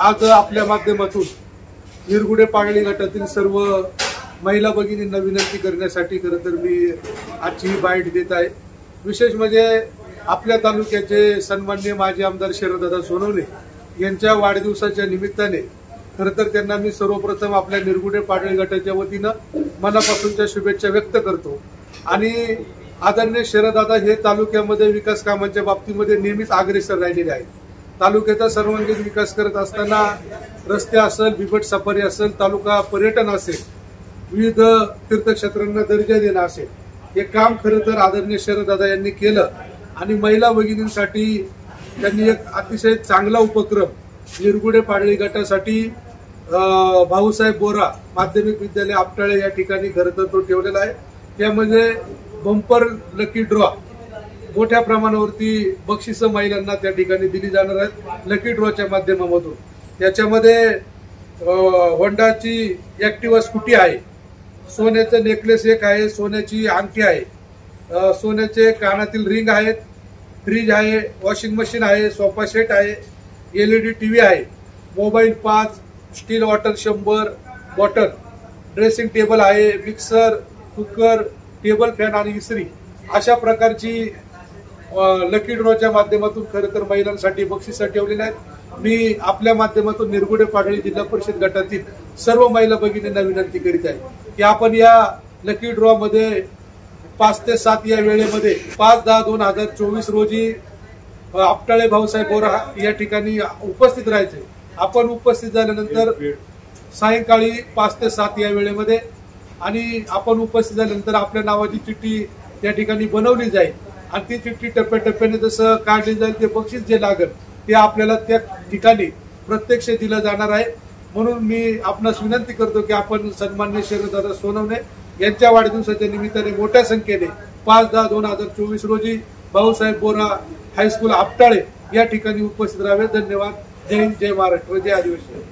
आज आपल्या माध्यमातून निरगुडे पाडळी गटातील सर्व महिला भगिनींना विनंती करण्यासाठी खरं तर मी आजची ही बाईट देत आहे। विशेष म्हणजे आपल्या तालुक्याचे सन्माननीय माजी आमदार शरददादा सोनवणे यांच्या वाढदिवसाच्या निमित्ताने खरं तर त्यांना मी सर्वप्रथम आपल्या निरगुडे पाडळी गटाच्या वतीनं मनापासूनच्या शुभेच्छा व्यक्त करतो। आणि आदरणीय शरददादा हे तालुक्यामध्ये विकास कामांच्या बाबतीमध्ये नेहमीच अग्रेसर राहिलेले आहेत। तालुक्याचा सर्वांगीण विकास करत असताना रस्ते असेल, बिबट सफारी असेल, तालुका पर्यटन असेल, विविध तीर्थक्षेत्रांना दर्जा देणं असेल, हे काम खरं तर आदरणीय शरददादा यांनी केलं। आणि महिला भगिनींसाठी त्यांनी एक अतिशय चांगला उपक्रम निरगुडे पाडळी गटासाठी भाऊसाहेब बोरा माध्यमिक विद्यालय आपटाळे या ठिकाणी खरं तर तो ठेवलेला आहे। त्यामध्ये बंपर लकी ड्रॉ मोठ्या प्रमाणावरती बक्षिसं महिलांना त्या ठिकाणी दिली जाणार आहेत लकी ड्रॉच्या माध्यमातून। त्याच्यामध्ये होंडाची ऍक्टिवा स्कूटी आहे, सोन्याचं नेकलेस एक आहे, सोन्याची अंगठी आहे, सोन्याचे कानातील रिंग आहेत, फ्रीज आहे, वॉशिंग मशीन आहे, सोफा सेट आहे, LED टीव्ही आहे, mobile 5, steel water 100 bottle, dressing table आहे, मिक्सर, कुकर, टेबल फॅन आणि इस्त्री अशा प्रकारची लकी ड्रॉच्या माध्यमातून खरं तर महिलांसाठी बक्षिसं ठेवलेली आहेत। मी आपल्या माध्यमातून निरगुडे पाडळी जिल्हा परिषद गटातील सर्व महिला भगिनींना विनंती करीत आहे की आपण या लकी ड्रॉ मध्ये 5 ते 7 या वेळेमध्ये 5/10/2024 रोजी आपटाळे भाऊसाहेब बोरा या ठिकाणी उपस्थित राहायचे। आपण उपस्थित झाल्यानंतर सायंकाळी 5 ते 7 या वेळेमध्ये आणि आपण उपस्थित झाल्यानंतर आपल्या नावाची चिठ्ठी त्या ठिकाणी बनवली जाईल आणि ती चिठ्ठी टप्प्याटप्प्याने जसं काढली जाईल ते बक्षीस जे लागेल ते आपल्याला त्या ठिकाणी प्रत्यक्ष दिलं जाणार आहे। म्हणून मी आपणास विनंती करतो की आपण सन्माननीय शरददादा सोनवणे यांच्या वाढदिवसाच्या निमित्ताने मोठ्या संख्येने 5/10/2024 रोजी भाऊसाहेब बोरा हायस्कूल आपटाळे या ठिकाणी उपस्थित राहावे। धन्यवाद। जय हिंद, जय महाराष्ट्र, जय आदिवासी।